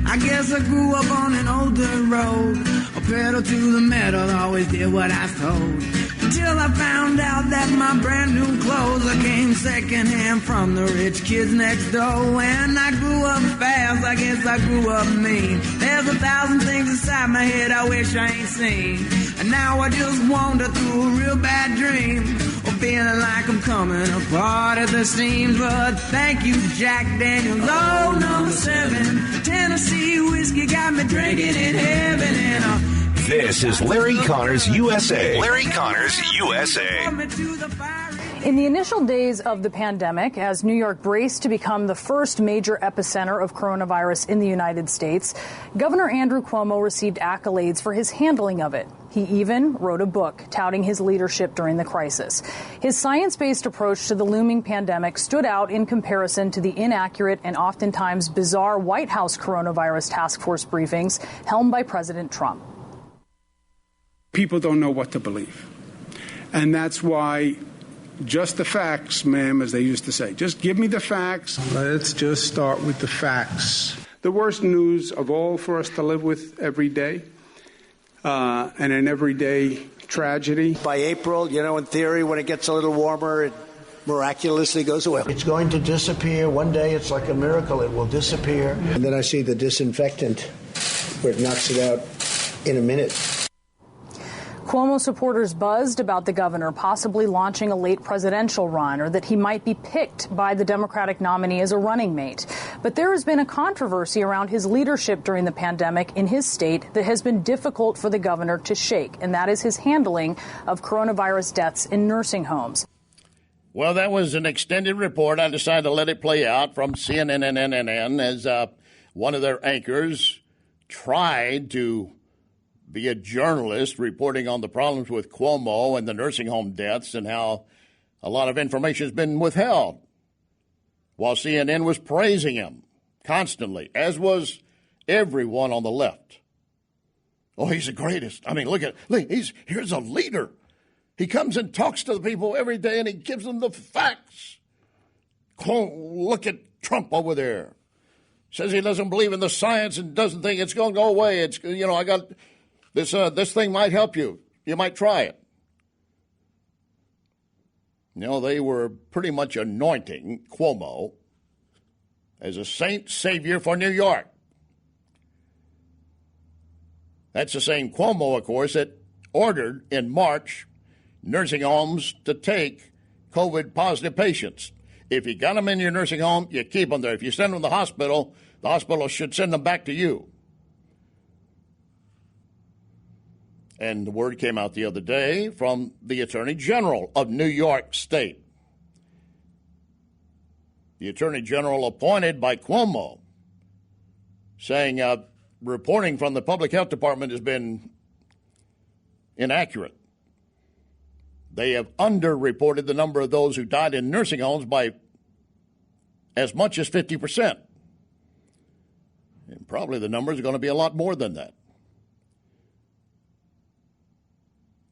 I guess I grew up on an older road. A pedal to the metal, always did what I was told. Until I found out that my brand new clothes came secondhand from the rich kids next door. When I grew up fast, I guess I grew up mean. There's 1,000 things inside my head I wish I ain't seen. And now I just wander through a real bad dream, or feeling like I'm coming apart at the seams. But thank you, Jack Daniels, oh, number 7. Tennessee whiskey got me drinking in heaven. And this is Larry Connors USA. Larry Connors USA. In the initial days of the pandemic, as New York braced to become the first major epicenter of coronavirus in the United States, Governor Andrew Cuomo received accolades for his handling of it. He even wrote a book touting his leadership during the crisis. His science-based approach to the looming pandemic stood out in comparison to the inaccurate and oftentimes bizarre White House coronavirus task force briefings helmed by President Trump. People don't know what to believe. And that's why just the facts, ma'am, as they used to say. Just give me the facts. Let's just start with the facts. The worst news of all for us to live with every day, and an everyday tragedy. By April, in theory, when it gets a little warmer, it miraculously goes away. It's going to disappear. One day, it's like a miracle. It will disappear. And then I see the disinfectant where it knocks it out in a minute. Cuomo supporters buzzed about the governor possibly launching a late presidential run, or that he might be picked by the Democratic nominee as a running mate. But there has been a controversy around his leadership during the pandemic in his state that has been difficult for the governor to shake, and that is his handling of coronavirus deaths in nursing homes. Well, that was an extended report. I decided to let it play out from CNN as one of their anchors tried to be a journalist reporting on the problems with Cuomo and the nursing home deaths and how a lot of information has been withheld, while CNN was praising him constantly, as was everyone on the left. Oh, he's the greatest. I mean, look, here's a leader. He comes and talks to the people every day and he gives them the facts. Look at Trump over there. Says he doesn't believe in the science and doesn't think it's going to go away. It's, I got this thing might help you. You might try it. They were pretty much anointing Cuomo as a saint savior for New York. That's the same Cuomo, of course, that ordered in March nursing homes to take COVID-positive patients. If you got them in your nursing home, you keep them there. If you send them to the hospital should send them back to you. And the word came out the other day from the Attorney General of New York State. The Attorney General appointed by Cuomo, saying reporting from the Public Health Department has been inaccurate. They have underreported the number of those who died in nursing homes by as much as 50%. And probably the numbers are going to be a lot more than that.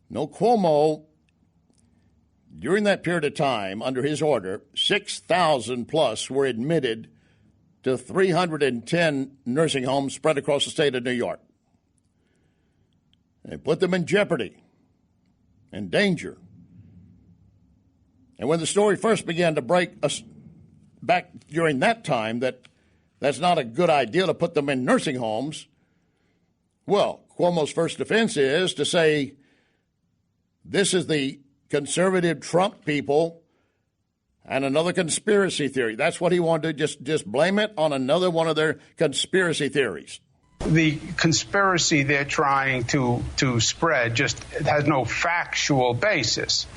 No, Cuomo, during that period of time, under his order, 6,000 plus were admitted to 310 nursing homes spread across the state of New York. They put them in jeopardy and danger. And when the story first began to break us back during that time that's not a good idea to put them in nursing homes, well, Cuomo's first defense is to say, this is the conservative Trump people and another conspiracy theory. That's what he wanted to just blame it on another one of their conspiracy theories. The conspiracy they're trying to spread just has no factual basis.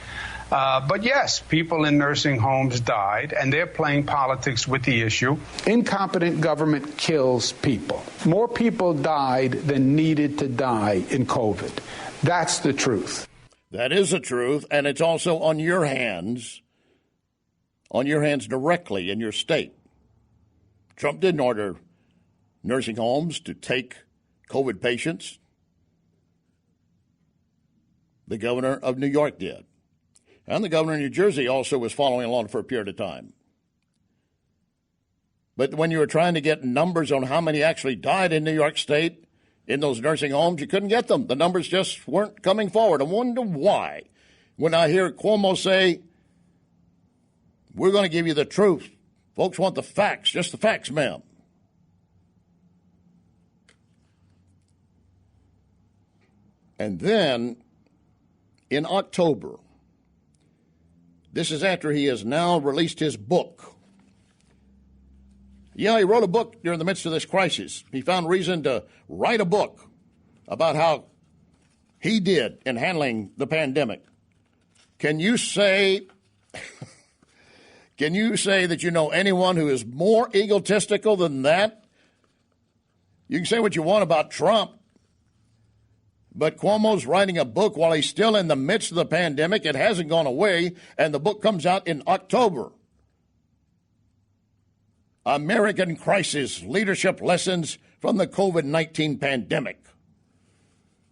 But yes, people in nursing homes died, and they're playing politics with the issue. Incompetent government kills people. More people died than needed to die in COVID. That's the truth. That is the truth, and it's also on your hands directly in your state. Trump didn't order nursing homes to take COVID patients. The governor of New York did. And the governor of New Jersey also was following along for a period of time. But when you were trying to get numbers on how many actually died in New York State in those nursing homes, you couldn't get them. The numbers just weren't coming forward. I wonder why. When I hear Cuomo say, we're going to give you the truth. Folks want the facts, just the facts, ma'am. And then in October, this is after he has now released his book. Yeah, he wrote a book during the midst of this crisis. He found reason to write a book about how he did in handling the pandemic. Can you say that you know anyone who is more egotistical than that? You can say what you want about Trump, but Cuomo's writing a book while he's still in the midst of the pandemic. It hasn't gone away, and the book comes out in October. American Crisis, Leadership Lessons from the COVID-19 Pandemic.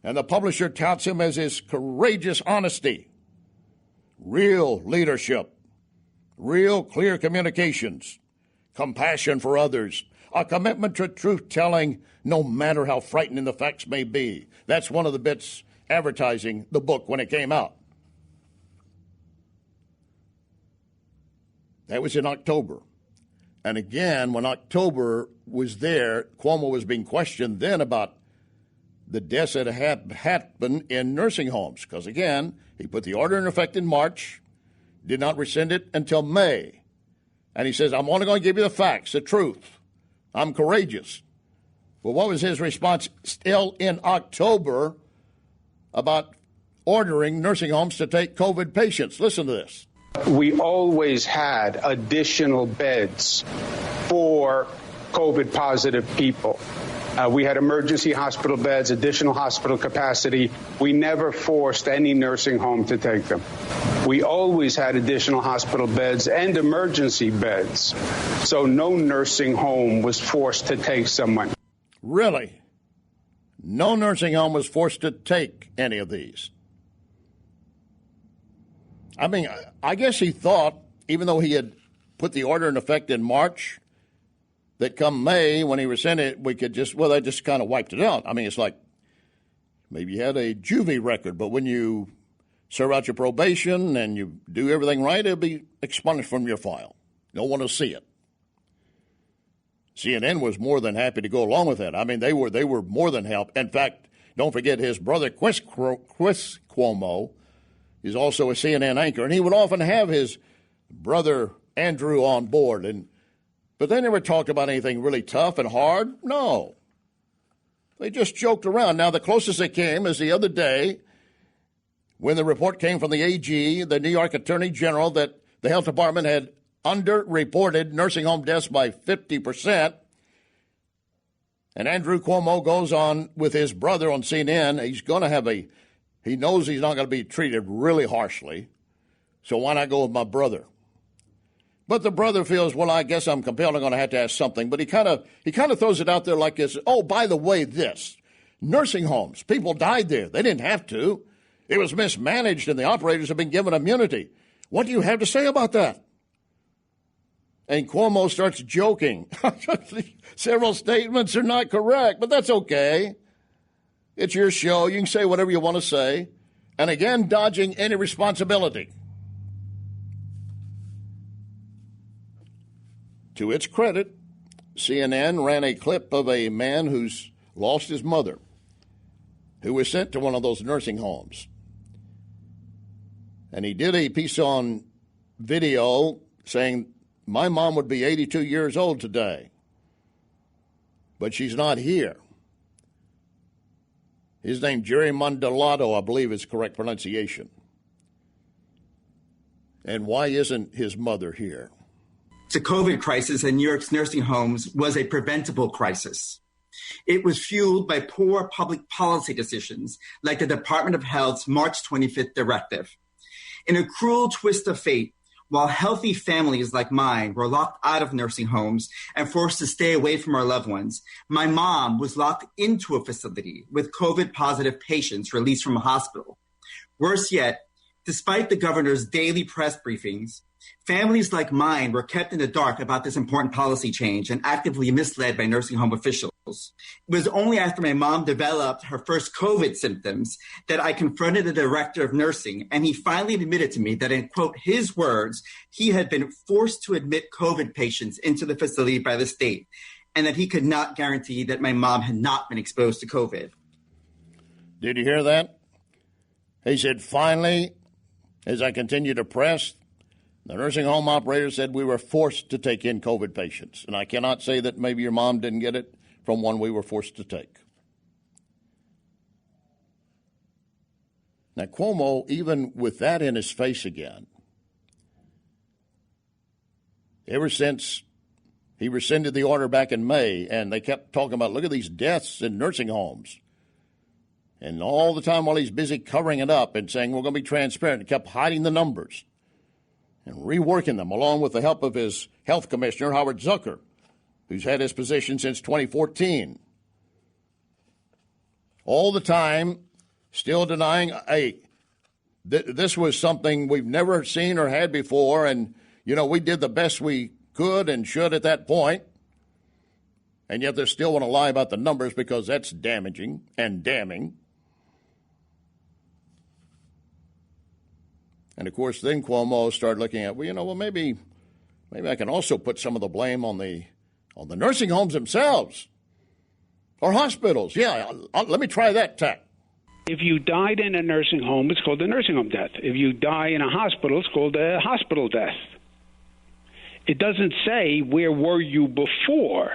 And the publisher touts him as his courageous honesty, real leadership, real clear communications, compassion for others, a commitment to truth-telling no matter how frightening the facts may be. That's one of the bits advertising the book when it came out. That was in October. And again, when October was there, Cuomo was being questioned then about the deaths that had happened in nursing homes. Because again, he put the order in effect in March, did not rescind it until May. And he says, I'm only going to give you the facts, the truth. I'm courageous. Well, what was his response still in October about ordering nursing homes to take COVID patients? Listen to this. We always had additional beds for COVID-positive people. We had emergency hospital beds, additional hospital capacity. We never forced any nursing home to take them. We always had additional hospital beds and emergency beds. So no nursing home was forced to take someone. Really? No nursing home was forced to take any of these? I mean, I guess he thought, even though he had put the order in effect in March, that come May, when he rescinded it, we could just, well, they just kind of wiped it out. I mean, it's like maybe you had a juvie record, but when you serve out your probation and you do everything right, it'll be expunged from your file. No one will see it. CNN was more than happy to go along with that. I mean, they were more than help. In fact, don't forget his brother, Chris Cuomo, is also a CNN anchor, and he would often have his brother Andrew on board. But they never talked about anything really tough and hard. No. They just joked around. Now, the closest they came is the other day when the report came from the AG, the New York Attorney General, that the health department had underreported nursing home deaths by 50%. And Andrew Cuomo goes on with his brother on CNN. He's going to have he knows he's not going to be treated really harshly, so why not go with my brother? But the brother feels, well, I guess I'm compelled. I'm going to have to ask something. But he kind of throws it out there like this. Oh, by the way, this nursing homes, people died there. They didn't have to. It was mismanaged, and the operators have been given immunity. What do you have to say about that? And Cuomo starts joking. Several statements are not correct, but that's okay. It's your show. You can say whatever you want to say. And again, dodging any responsibility. To its credit, CNN ran a clip of a man who's lost his mother, who was sent to one of those nursing homes. And he did a piece on video saying, my mom would be 82 years old today, but she's not here. His name, Jerry Mondolato, I believe is the correct pronunciation. And why isn't his mother here? The COVID crisis in New York's nursing homes was a preventable crisis. It was fueled by poor public policy decisions like the Department of Health's March 25th directive. In a cruel twist of fate, while healthy families like mine were locked out of nursing homes and forced to stay away from our loved ones, my mom was locked into a facility with COVID-positive patients released from a hospital. Worse yet, despite the governor's daily press briefings, Families like mine were kept in the dark about this important policy change and actively misled by nursing home officials. It was only after my mom developed her first COVID symptoms that I confronted the director of nursing, and he finally admitted to me that, in quote, his words, he had been forced to admit COVID patients into the facility by the state, and that he could not guarantee that my mom had not been exposed to COVID. Did you hear that? He said, finally, as I continued to press, the nursing home operator said we were forced to take in COVID patients. And I cannot say that maybe your mom didn't get it from one we were forced to take. Now, Cuomo, even with that in his face again, ever since he rescinded the order back in May, and they kept talking about, look at these deaths in nursing homes. And all the time while he's busy covering it up and saying we're going to be transparent, he kept hiding the numbers and reworking them, along with the help of his health commissioner, Howard Zucker, who's had his position since 2014. All the time, still denying, hey, this was something we've never seen or had before, and, you know, we did the best we could and should at that point. And yet they still want to lie about the numbers because that's damaging and damning. And, of course, then Cuomo started looking at, well, maybe I can also put some of the blame on the nursing homes themselves or hospitals. Yeah, let me try that tack. If you died in a nursing home, it's called a nursing home death. If you die in a hospital, it's called a hospital death. It doesn't say where were you before.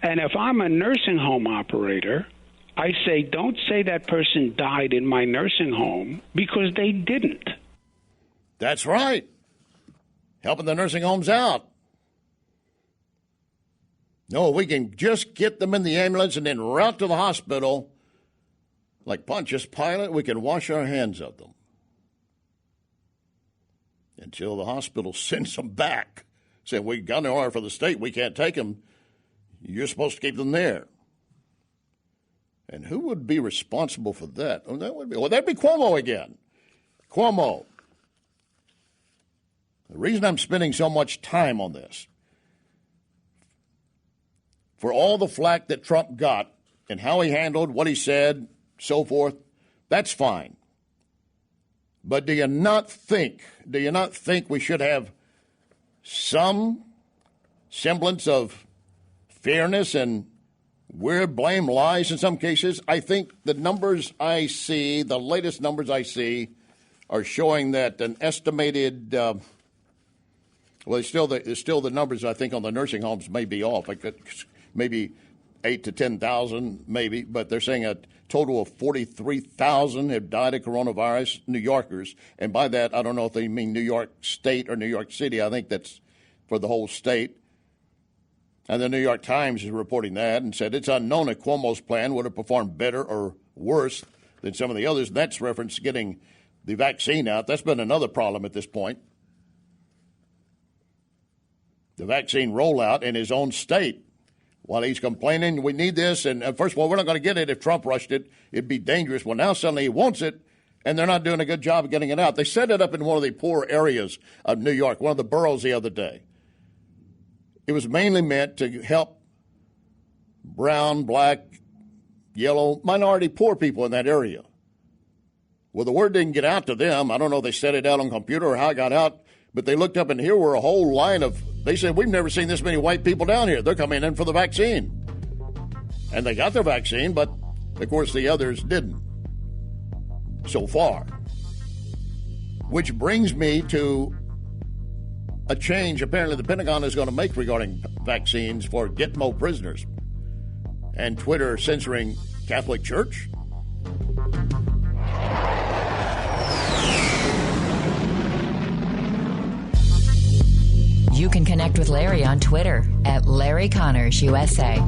And if I'm a nursing home operator, I say don't say that person died in my nursing home because they didn't. That's right. Helping the nursing homes out. No, we can just get them in the ambulance and then route to the hospital. Like Pontius Pilate, we can wash our hands of them until the hospital sends them back. Saying, we got an order for the state, we can't take them. You're supposed to keep them there. And who would be responsible for that? Oh, that'd be Cuomo again. Cuomo. The reason I'm spending so much time on this, for all the flack that Trump got and how he handled what he said, so forth, that's fine. But do you not think we should have some semblance of fairness and where blame lies in some cases? I think the numbers I see, the latest numbers I see, are showing that an estimated, it's still the numbers I think on the nursing homes may be off, like maybe 8,000 to 10,000 maybe, but they're saying a total of 43,000 have died of coronavirus, New Yorkers. And by that, I don't know if they mean New York State or New York City. I think that's for the whole state. And the New York Times is reporting that and said it's unknown if Cuomo's plan would have performed better or worse than some of the others. And that's reference to getting the vaccine out. That's been another problem at this point. The vaccine rollout in his own state. While he's complaining, we need this, and first of all, we're not going to get it if Trump rushed it. It'd be dangerous. Well, now suddenly he wants it, and they're not doing a good job of getting it out. They set it up in one of the poor areas of New York, one of the boroughs the other day. It was mainly meant to help brown, black, yellow, minority, poor people in that area. Well, the word didn't get out to them. I don't know if they set it out on computer or how it got out, but they looked up, and here were a whole line of, they said, we've never seen this many white people down here. They're coming in for the vaccine. And they got their vaccine, but, of course, the others didn't so far. Which brings me to a change apparently the Pentagon is going to make regarding vaccines for Gitmo prisoners and Twitter censoring Catholic Church. You can connect with Larry on Twitter at Larry Connors USA.